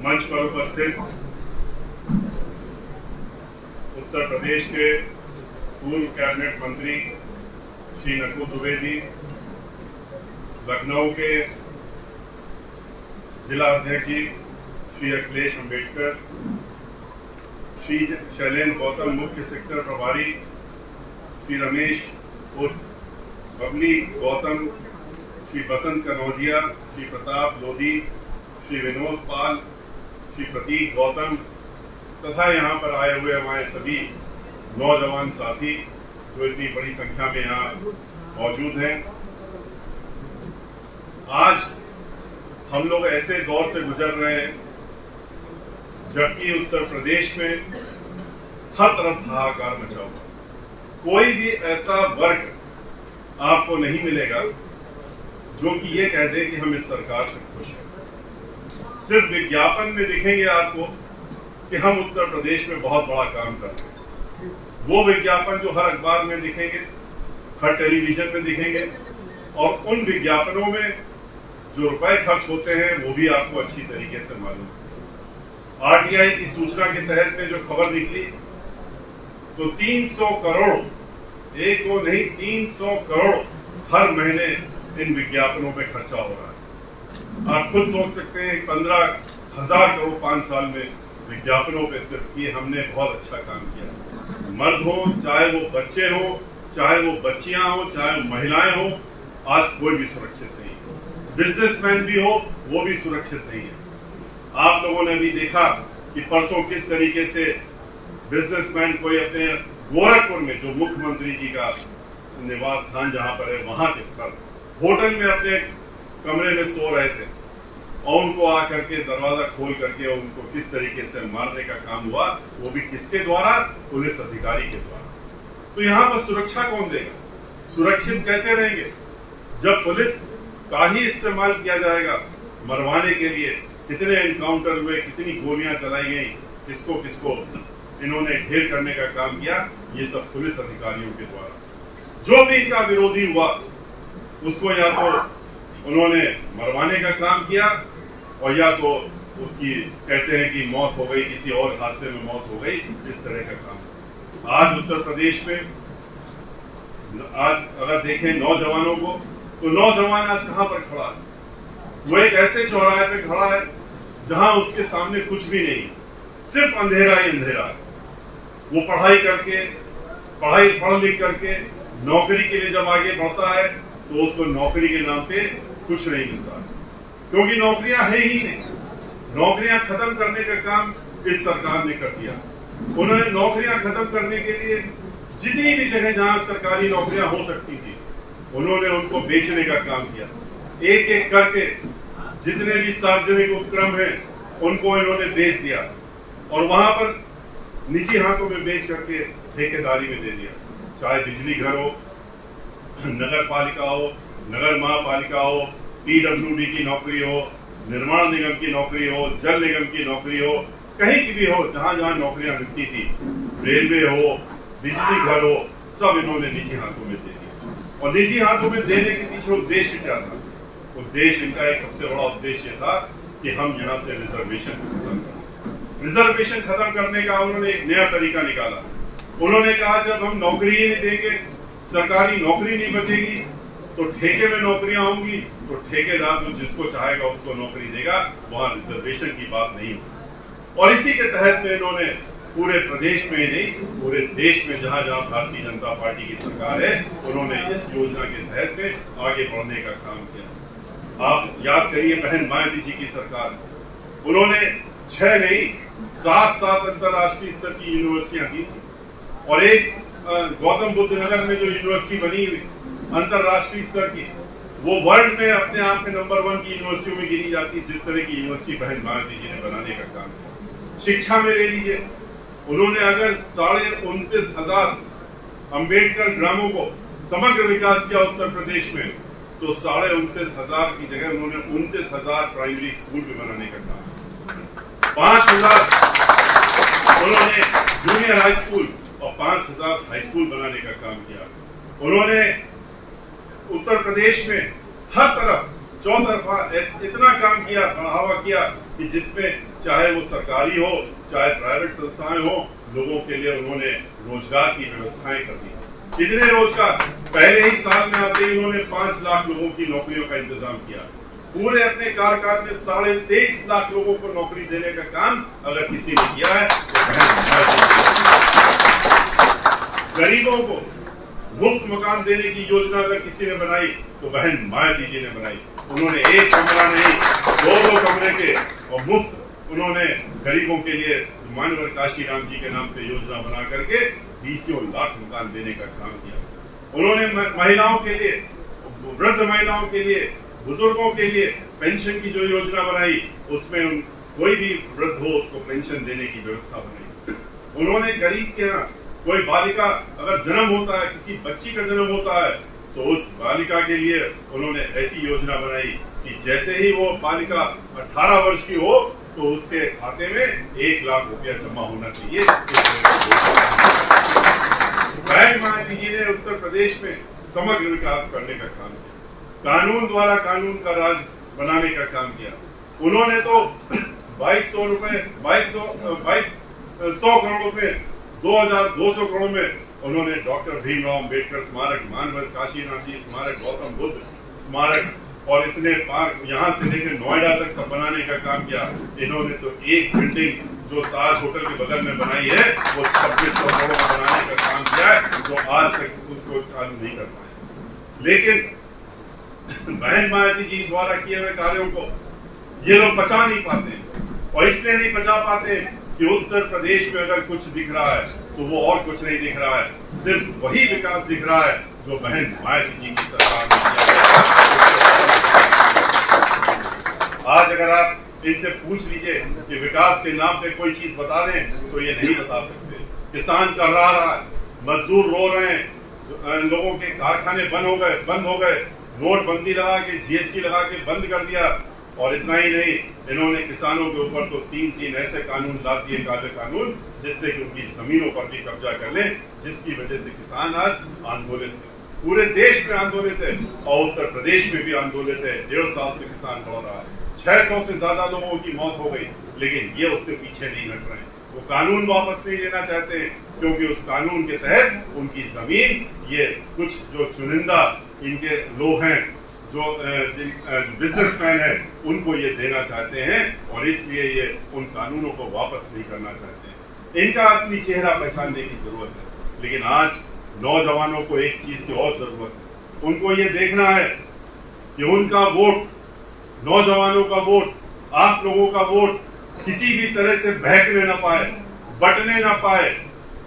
मंच पर उपस्थित उत्तर प्रदेश के पूर्व कैबिनेट मंत्री श्री नक्कू दुबे जी, लखनऊ के जिला अध्यक्ष जी श्री अखिलेश अम्बेडकर, श्री शैलेंद्र गौतम मुख्य सेक्टर प्रभारी, श्री रमेश उर्फ बबली गौतम, श्री बसंत कनौजिया, श्री प्रताप लोधी, श्री विनोद पाल, श्री प्रतीक गौतम तथा यहाँ पर आए हुए हमारे सभी नौजवान साथी जो इतनी बड़ी संख्या में यहाँ मौजूद हैं। आज हम लोग ऐसे दौर से गुजर रहे हैं जबकि उत्तर प्रदेश में हर तरफ हाहाकार मचा हुआ। कोई भी ऐसा वर्ग आपको नहीं मिलेगा जो कि ये कह दे कि हम इस सरकार से खुश हैं। सिर्फ विज्ञापन में दिखेंगे आपको कि हम उत्तर प्रदेश में बहुत बड़ा काम कर रहे हैं। वो विज्ञापन जो हर अखबार में दिखेंगे, हर टेलीविजन में दिखेंगे, और उन विज्ञापनों में जो रुपए खर्च होते हैं वो भी आपको अच्छी तरीके से मालूम है। आरटीआई की सूचना के तहत में जो खबर निकली तो 300 करोड़, एक को नहीं 300 करोड़ हर महीने इन विज्ञापनों पे खर्चा हो रहा है। आप खुद सोच सकते हैं 15,000 करोड़ 5 साल में विज्ञापनों पे सिर्फ ये हमने बहुत अच्छा काम किया। मर्द हो, चाहे वो बच्चे हो, चाहे वो बच्चियां हो, चाहे महिलाएं हो, आज कोई भी सुरक्षित नहीं है। बिजनेसमैन भी हो वो भी सुरक्षित नहीं है। आप लोगों ने भी देखा कि परसों किस तरीके से बिजनेसमैन कोई अपने गोरखपुर में जो मुख्यमंत्री जी का निवास स्थान जहां पर है वहां के पर होटल में अपने कमरे में सो रहे थे और उनको आकर के दरवाजा खोल करके उनको किस तरीके से मारने का काम हुआ, वो भी किसके द्वारा? पुलिस अधिकारी के द्वारा। तो यहाँ पर सुरक्षा कौन देगा? सुरक्षित कैसे रहेंगे जब पुलिस का ही इस्तेमाल किया जाएगा मरवाने के लिए? कितने एनकाउंटर हुए, कितनी गोलियां चलाई गई, किसको किसको इन्होंने ढेर करने का काम किया, ये सब पुलिस अधिकारियों के द्वारा। जो भी इनका विरोधी हुआ उसको या तो उन्होंने मरवाने का काम किया और या तो उसकी कहते हैं कि मौत हो गई, किसी और हादसे में मौत हो गई, इस तरह का काम। आज उत्तर प्रदेश में आज अगर देखें नौजवानों को तो नौजवान आज कहां पर खड़ा है? वो एक ऐसे चौराहे पे खड़ा है जहां उसके सामने कुछ भी नहीं, सिर्फ अंधेरा ही अंधेरा है। वो पढ़ लिख करके नौकरी के लिए जब आगे बढ़ता है तो उसको नौकरी के नाम पे कुछ नहीं मिलता, क्योंकि नौकरियां है ही नहीं। नौकरियां खत्म करने का काम इस सरकार ने कर दिया। उन्होंने नौकरियां खत्म करने के लिए जितनी भी जगह जहां सरकारी नौकरियां हो सकती थी उन्होंने उनको बेचने का काम किया। एक एक करके जितने भी सार्वजनिक उपक्रम हैं उनको इन्होंने बेच दिया और वहां पर निजी हाथों में बेच करके ठेकेदारी में दे दिया। चाहे बिजली घर हो, नगर पालिका हो, नगर महापालिका हो, पीडब्ल्यूडी की नौकरी हो, निर्माण निगम की नौकरी हो, जल निगम की नौकरी हो, कहीं की भी हो, जहां जहां नौकरियां मिलती थी, रेलवे हो, बिजली घर हो, सब इन्होंने निजी हाथों में दे दिया। और निजी हाथों में देने के पीछे उद्देश्य क्या था? उद्देश्य इनका एक सबसे बड़ा उद्देश्य था कि हम यहाँ से रिजर्वेशन खत्म करें। रिजर्वेशन खत्म करने का उन्होंने एक नया तरीका निकाला। उन्होंने कहा जब हम नौकरी ही नहीं देंगे, सरकारी नौकरी नहीं बचेगी, तो ठेके में नौकरियां होंगी, तो ठेकेदार तो जिसको चाहेगा उसको नौकरी देगा, वहां रिजर्वेशन की बात नहीं होगी। और इसी के तहत में इन्होंने पूरे प्रदेश में ही नहीं, पूरे देश में जहां जहां भारतीय जनता पार्टी की सरकार है, उन्होंने इस योजना के तहत में आगे बढ़ने का काम किया। आप याद करिए बहन मायावती जी की सरकार, उन्होंने 6 नहीं 7 अंतरराष्ट्रीय स्तर की यूनिवर्सिटियां दी थी और एक गौतम बुद्ध नगर में जो यूनिवर्सिटी बनी हुई अंतरराष्ट्रीय स्तर की, वो वर्ल्ड में अपने आप में नंबर 1 की यूनिवर्सिटियों में गिनी जाती है। जिस तरह की यूनिवर्सिटी बहन मायावती जी ने बनाने का काम किया। शिक्षा में ले लीजिए, उन्होंने अगर 29,500 अंबेडकर ग्रामों को समग्र विकास किया उत्तर प्रदेश में, तो 29,500 की जगह उन्होंने 29,000 प्राइमरी स्कूल भी बनाने का काम किया। 5,000 उन्होंने जूनियर हाई स्कूल और 5,000 हाई स्कूल बनाने का काम किया। उन्होंने उत्तर प्रदेश में हर तरफ चौतरफा इतना काम किया, बढ़ावा किया कि जिसमें चाहे वो सरकारी हो चाहे प्राइवेट संस्थाएं हो, लोगों के लिए उन्होंने रोजगार की व्यवस्थाएं कर दी। कितने रोजगार, पहले ही साल में आते ही उन्होंने 5 लाख लोगों की नौकरियों का इंतजाम किया। पूरे अपने कार्यकाल में 23.5 लाख लोगों को नौकरी देने का काम अगर किसी ने किया है तो गरीबों को मुफ्त मकान देने की योजना अगर किसी ने बनाई तो बहन मायावती जी ने बनाई। उन्होंने एक कमरा नहीं, 2 कमरे के और मुफ्त उन्होंने गरीबों के लिए मानवर काशीराम जी के नाम से योजना बना करके 20 लाख मकान देने का काम किया। उन्होंने महिलाओं के लिए, वृद्ध महिलाओं के लिए, बुजुर्गों के लिए पेंशन की जो योजना बनाई, उसमें कोई भी वृद्ध हो उसको पेंशन देने की व्यवस्था बनाई। उन्होंने गरीब के यहाँ कोई बालिका अगर जन्म होता है, किसी बच्ची का जन्म होता है, तो उस बालिका के लिए उन्होंने ऐसी योजना बनाई कि जैसे ही वो बालिका 18 वर्ष की हो तो उसके खाते में 1 लाख रुपया जमा होना चाहिए। बहन मायावती जी ने उत्तर प्रदेश में समग्र विकास करने का काम किया, कानून द्वारा कानून का राज बनाने का काम किया। उन्होंने तो 100 करोड़ में 2200 करोड़ में उन्होंने डॉक्टर भीमराव अम्बेडकर स्मारक, मानवर काशीराम जी स्मारक, गौतम बुद्ध स्मारक और इतने पार्क यहाँ से लेकर नोएडा तक सब बनाने का काम किया। इन्होंने तो एक बिल्डिंग जो ताज होटल के बगल में बनाई है वो 2600 करोड़ में बनाने का काम किया है, जो आज तक उसको चालू नहीं कर पाए। लेकिन बहन मायावती जी द्वारा किए हुए कार्यों को ये लोग बचा नहीं पाते, और इसलिए नहीं बचा पाते कि उत्तर प्रदेश में अगर कुछ दिख रहा है तो वो और कुछ नहीं दिख रहा है, सिर्फ वही विकास दिख रहा है जो बहन मायावती जी की सरकार ने किया। आज अगर आप इनसे पूछ लीजिए कि विकास के नाम पे कोई चीज बता दें तो ये नहीं बता सकते। किसान कर्रा रहा है, मजदूर रो रहे हैं, लोगों के कारखाने बंद हो गए, नोटबंदी लगा के, जीएसटी लगा के बंद कर दिया। और इतना ही नहीं, इन्होंने किसानों के ऊपर तो 3 ऐसे कानून ला दिए, काले कानून, जिससे कि उनकी जमीनों पर भी कब्जा कर लें, जिसकी वजह से किसान आज आंदोलित है। पूरे देश में आंदोलित है और उत्तर प्रदेश में भी आंदोलित है। 1.5 साल से किसान लड़ रहा है, 600 से ज्यादा लोगों की मौत हो गई, लेकिन ये उससे पीछे नहीं हट रहे हैं। वो कानून वापस नहीं लेना चाहते हैं, क्योंकि उस कानून के तहत उनकी जमीन ये कुछ जो चुनिंदा इनके लोग हैं, जो बिजनेसमैन है, उनको ये देना चाहते हैं, और इसलिए ये उन कानूनों को वापस नहीं करना चाहते हैं। इनका असली चेहरा पहचानने की जरूरत है। लेकिन आज नौजवानों को एक चीज की और जरूरत है, उनको ये देखना है कि उनका वोट, नौजवानों का वोट, आप लोगों का वोट किसी भी तरह से बहकने ना पाए, बटने ना पाए।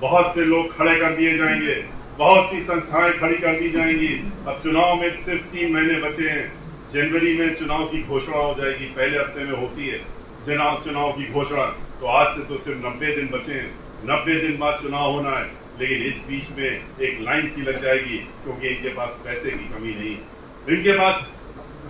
बहुत से लोग खड़े कर दिए जाएंगे, बहुत सी संस्थाएं खड़ी कर दी जाएंगी। अब चुनाव में सिर्फ 3 महीने बचे हैं। जनवरी में चुनाव की घोषणा हो जाएगी, पहले हफ्ते में होती है चुनाव की घोषणा, तो आज से तो सिर्फ 90 दिन बचे हैं। 90 दिन बाद चुनाव होना है, लेकिन इस बीच में एक लाइन सी लग जाएगी, क्योंकि इनके पास पैसे की कमी नहीं, इनके पास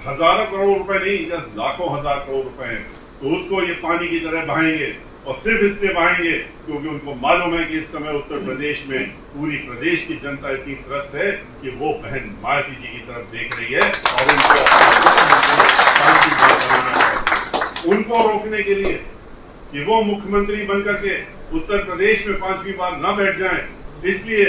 हजारों करोड़ रुपए नहीं, बस लाखों हजार करोड़ रुपए हैं। तो उसको ये पानी की तरह बहाएंगे, और सिर्फ इसलिए बहाएंगे क्योंकि उनको मालूम है कि इस समय उत्तर प्रदेश में पूरी प्रदेश की जनता इतनी त्रस्त है कि वो बहन मायावती जी की तरफ देख रही है, और उनको रोकने के लिए कि वो मुख्यमंत्री बनकर के उत्तर प्रदेश में 5वीं बार ना बैठ जाएं, इसलिए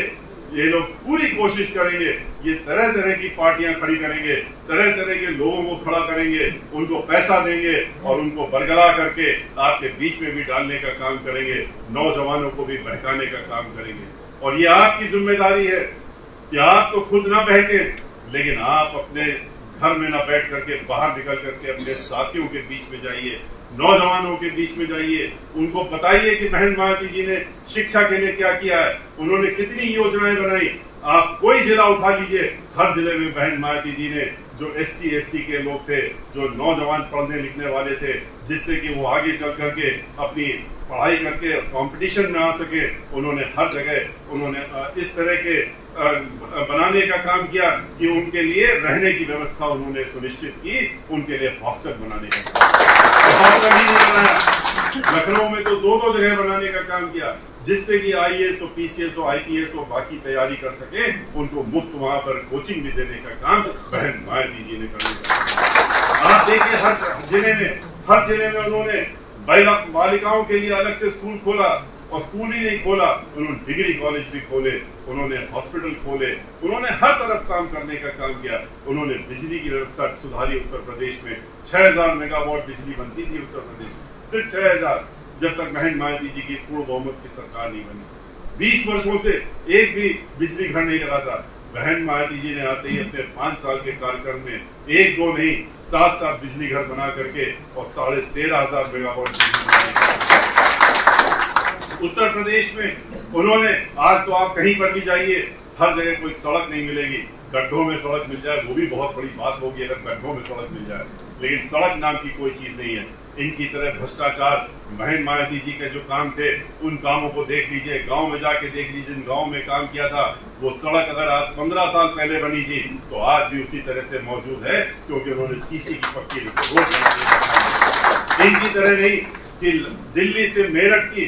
ये लोग पूरी कोशिश करेंगे। ये तरह तरह की पार्टियां खड़ी करेंगे, तरह तरह के लोगों को खड़ा करेंगे, उनको पैसा देंगे और उनको बरगला करके आपके बीच में भी डालने का काम करेंगे, नौजवानों को भी बहकाने का काम करेंगे। और ये आपकी जिम्मेदारी है कि आप तो खुद ना बहके, लेकिन आप अपने घर में ना बैठ करके बाहर निकल करके अपने साथियों के बीच में जाइए, नौजवानों के बीच में जाइए, उनको बताइए कि बहन मायावती जी ने शिक्षा के लिए क्या किया है, उन्होंने कितनी योजनाएं बनाई। आप कोई जिला उठा लीजिए, हर जिले में बहन मायावती जी ने जो SC ST के लोग थे, जो नौजवान पढ़ने लिखने वाले थे, जिससे कि वो आगे चल करके अपनी पढ़ाई करके कंपटीशन में आ सके, उन्होंने हर जगह उन्होंने इस तरह के बनाने का काम किया कि उनके लिए रहने की व्यवस्था उन्होंने सुनिश्चित की, उनके लिए हॉस्टल बनाने का हॉस्टल ही नहीं बनाया, लखनऊ में तो 2 जगह बनाने का काम किया, जिससे कि IAS और PCS और IPS और बाकी तैयारी कर सके, उनको मुफ्त वहां पर कोचिंग भी देने का काम बहन मायावती जी ने करने का आप देखिए हर जिले में उन्होंने बालिकाओं के लिए अलग से स्कूल खोला, और स्कूल ही नहीं खोला, उन्होंने डिग्री कॉलेज भी खोले, उन्होंने हॉस्पिटल खोले, उन्होंने हर तरफ काम करने का काम किया। उन्होंने बिजली की व्यवस्था सुधारी। उत्तर प्रदेश में 6000 मेगावाट बिजली बनती थी उत्तर प्रदेश में, सिर्फ 6000, जब तक बहन मायावती जी की पूर्ण बहुमत की सरकार नहीं बनी। 20 वर्षों से एक भी बिजली घर नहीं लगा था। बहन मायावती जी ने आते ही अपने 5 साल के कार्यकाल में 1-2 नहीं 7 बिजली घर बना करके और 13,500 मेगावाट बिजली बनाई। उत्तर प्रदेश में उन्होंने, आज तो आप कहीं पर भी जाइए, हर जगह कोई सड़क नहीं मिलेगी। गड्ढों में सड़क मिल जाए वो भी बहुत बड़ी बात होगी, अगर गड्ढों में सड़क मिल जाए, लेकिन सड़क नाम की कोई चीज नहीं है। इनकी तरह भ्रष्टाचार, बहन मायावती जी के जो काम थे उन कामों को देख लीजिए, गांव में जाके देख लीजिए, जिन गांव में काम किया था वो सड़क अगर आज 15 साल पहले बनी थी तो आज भी उसी तरह से मौजूद है, क्योंकि उन्होंने सीसी की पक्की रोड बनाई। इनकी तरह नहीं कि दिल्ली से मेरठ की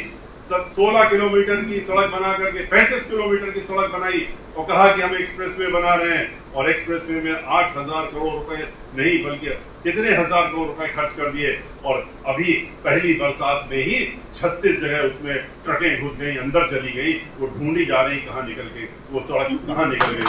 16 किलोमीटर की सड़क बना करके 35 किलोमीटर की सड़क बनाई और कहा कि हम एक्सप्रेसवे बना रहे हैं, और एक्सप्रेसवे में 8,000 करोड़ रुपए नहीं बल्कि कितने हजार करोड़ रुपए खर्च कर दिए, और अभी पहली बरसात में ही 36 जगह उसमें ट्रकें घुस गई, अंदर चली गई, वो ढूंढी जा रही कहां निकल के वो सड़क कहां निकल गई।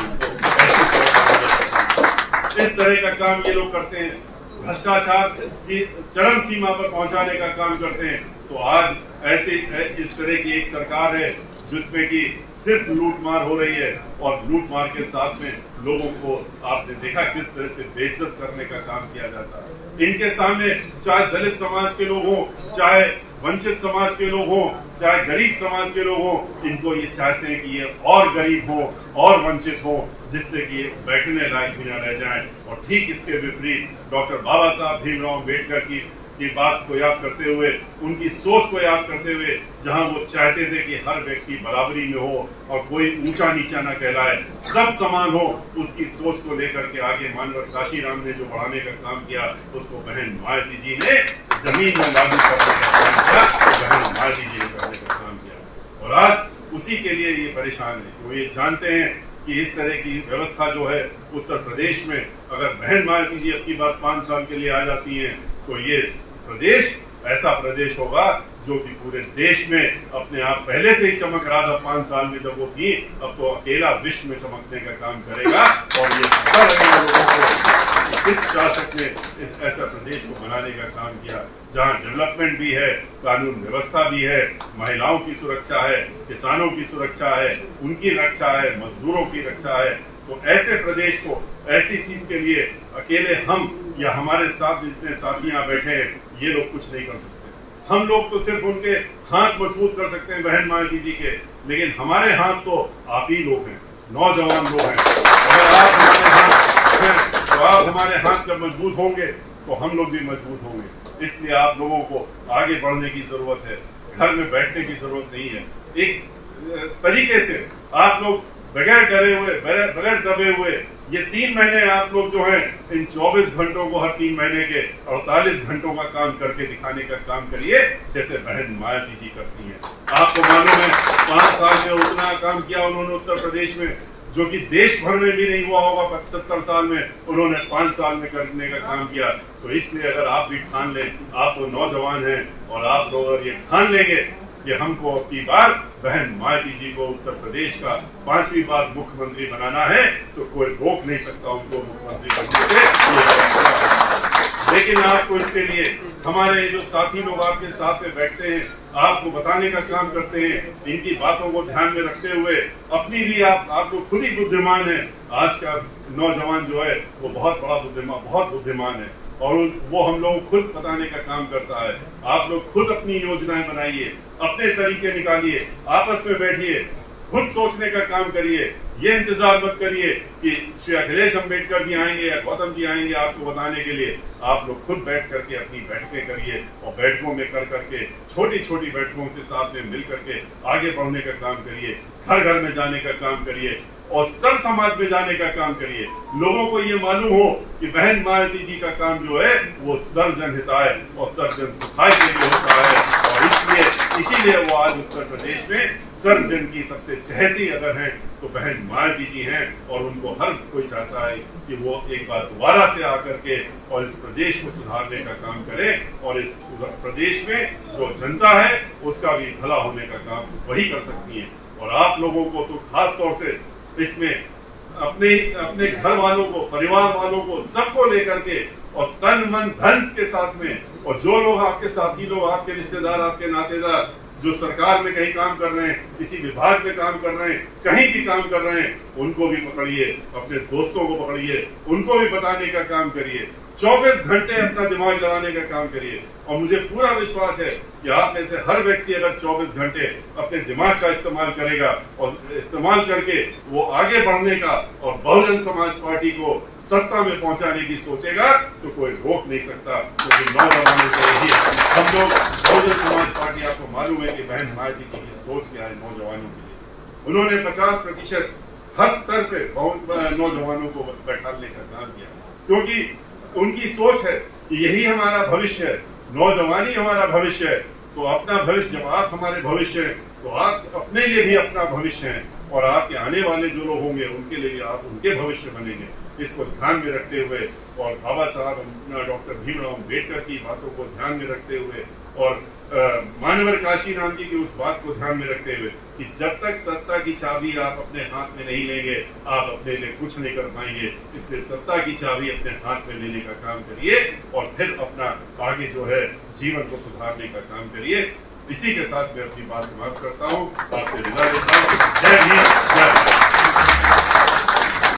इस तरह का काम ये लोग करते हैं, भ्रष्टाचार की चरम सीमा पर पहुंचाने का काम करते हैं। तो आज ऐसे इस तरह की एक सरकार है जिसमें कि सिर्फ लूटमार हो रही है, और लूटमार के साथ में लोगों को आपने देखा किस तरह से बेइज्जत करने का काम किया जाता है। इनके सामने चाहे दलित समाज के लोग हों, चाहे वंचित समाज के लोग हों, चाहे गरीब समाज के लोग हों, इनको ये चाहते हैं कि ये और गरीब हो और वंचित हो, जिससे कि ये बैठने लायक भी न रह जाएं। और ठीक इसके विपरीत डॉक्टर बाबा साहब भीमराव अम्बेडकर की बात को याद करते हुए, उनकी सोच को याद करते हुए, जहां वो चाहते थे कि हर व्यक्ति बराबरी में हो और कोई ऊंचा नीचा ना कहलाए, सब समान हो, उसकी सोच को लेकर के आगे मानव काशीराम ने जो बढ़ाने का काम किया, उसको बहन मायावती जी ने जमीन में लागू करने का काम किया, बहन मायावती जी ने करने का काम किया। और आज उसी के लिए ये परेशान है। वो ये जानते हैं कि इस तरह की व्यवस्था जो है उत्तर प्रदेश में, अगर बहन मायावती जी अब की बार 5 साल के लिए आ जाती है तो ये प्रदेश ऐसा प्रदेश होगा जो कि पूरे देश में अपने आप पहले से ही चमक रहा था 5 साल में जब वो थी, अब तो अकेला विश्व में चमकने का काम करेगा। और ये पता लगेगा लोगों को किस शासक ने इस ऐसा प्रदेश को बनाने का काम किया, जहां डेवलपमेंट भी है, कानून व्यवस्था भी है, महिलाओं की सुरक्षा है, किसानों की सुरक्षा है, उनकी रक्षा है, मजदूरों की रक्षा है। तो ऐसे प्रदेश को, ऐसी चीज के लिए अकेले हम या हमारे साथ जितने साथी यहाँ बैठे हैं, ये लोग कुछ नहीं कर सकते। हम लोग तो सिर्फ उनके हाथ मजबूत कर सकते हैं बहन मायावती जी के, लेकिन हमारे हाथ तो आप ही लोग हैं, नौजवान लोग हैं। अगर आप हमारे हाथ हैं तो आप हमारे हाथ जब मजबूत होंगे तो हम लोग भी मजबूत होंगे। इसलिए आप लोगों को आगे बढ़ने की जरूरत है, घर में बैठने की जरूरत नहीं है। एक तरीके से आप लोग बगैर डरे हुए, बगैर दबे हुए, ये 3 महीने आप लोग जो हैं, इन 24 घंटों को हर 3 महीने के 48 घंटों का काम करके दिखाने का काम करिए, जैसे बहन मायावती जी करती हैं। आपको मालूम है 5 साल में उतना काम किया उन्होंने उत्तर प्रदेश में, जो कि देश भर में भी नहीं हुआ होगा 70 साल में, उन्होंने 5 साल में करने का काम किया। तो इसलिए अगर आप भी ठान लें, आप वो नौजवान हैं और आप लोग अगर ये ठान लेंगे कि हमको अब की बार बहन मायावती जी को उत्तर प्रदेश का 5वीं बार मुख्यमंत्री बनाना है, तो कोई रोक नहीं सकता उनको मुख्यमंत्री बनने से। लेकिन आपको इसके लिए हमारे जो साथी लोग आपके साथ में बैठते हैं, आपको बताने का काम करते हैं, इनकी बातों को ध्यान में रखते हुए अपनी भी आप लोग खुद ही बुद्धिमान है। आज का नौजवान जो है वो बहुत बुद्धिमान है, और वो हम लोग खुद बताने का काम करता है। आप लोग खुद अपनी योजनाएं बनाइए, अपने तरीके निकालिए, आपस में बैठिए, खुद सोचने का काम करिए। ये इंतजार मत करिए कि श्री अखिलेश अम्बेडकर जी आएंगे या गौतम जी आएंगे आपको बताने के लिए। आप लोग खुद बैठ करके अपनी बैठकें करिए, और बैठकों में कर करके, छोटी छोटी बैठकों के साथ में मिल करके आगे बढ़ने का काम करिए, घर घर में जाने का काम करिए, और सब समाज में जाने का काम करिए। लोगों को ये मालूम हो कि बहन मायावती जी का काम जो है वो सर्वजन हिताय और सर्वजन सुखाय के लिए होता है, और इसलिए इसी इसीलिए वो आज उत्तर प्रदेश में सर्व जन की सबसे चहेती अगर हैं तो बहन मायावती जी हैं, और उनको हर कोई चाहता है कि वो एक बार दोबारा से आकर के और इस प्रदेश को सुधारने का काम करें, और इस प्रदेश में जो जनता है उसका भी भला होने का काम वही कर सकती है। और आप लोगों को तो खास तौर से इसमें अपने घर वालों को, परिवार वालों को, सबको लेकर के और तन मन धन के साथ में, और जो लोग आपके साथी लोग, आपके रिश्तेदार, आपके नातेदार जो सरकार में कहीं काम कर रहे हैं, किसी विभाग में काम कर रहे हैं, कहीं भी काम कर रहे हैं, उनको भी पकड़िए, अपने दोस्तों को पकड़िए, उनको भी बताने का काम करिए, 24 घंटे अपना दिमाग लगाने का काम करिए। और मुझे पूरा विश्वास है कि आप में से हर व्यक्ति अगर 24 घंटे अपने दिमाग का इस्तेमाल करेगा और इस्तेमाल करके वो आगे बढ़ने का और बहुजन समाज पार्टी को सत्ता में पहुंचाने की सोचेगा तो कोई रोक नहीं सकता, क्योंकि नौजवानों से ही हम लोग बहुजन समाज पार्टी, आपको मालूम है कि बहन मायावती जी की सोच क्या है नौजवानों के लिए। उन्होंने 50% हर स्तर पे नौजवानों को बैठाने का काम किया, क्योंकि उनकी सोच है कि यही हमारा भविष्य है, नौजवानी हमारा भविष्य है। तो अपना भविष्य, जब आप हमारे भविष्य हैं तो आप अपने लिए भी अपना भविष्य हैं, और आपके आने वाले जो लोग होंगे उनके लिए भी आप उनके भविष्य बनेंगे। इसको ध्यान में रखते हुए और बाबा साहब डॉक्टर भीमराव अम्बेडकर की बातों को ध्यान में रखते हुए और मानवर काशीराम जी की उस बात को ध्यान में रखते हुए कि जब तक सत्ता की चाबी आप अपने हाथ में नहीं लेंगे, आप अपने लिए कुछ नहीं कर पाएंगे। इसलिए सत्ता की चाबी अपने हाथ में लेने का काम करिए और फिर अपना आगे जो है जीवन को सुधारने का काम करिए। इसी के साथ मैं अपनी बात समाप्त करता हूँ, आपसे विदा लेता हूँ। जय हिंद, जय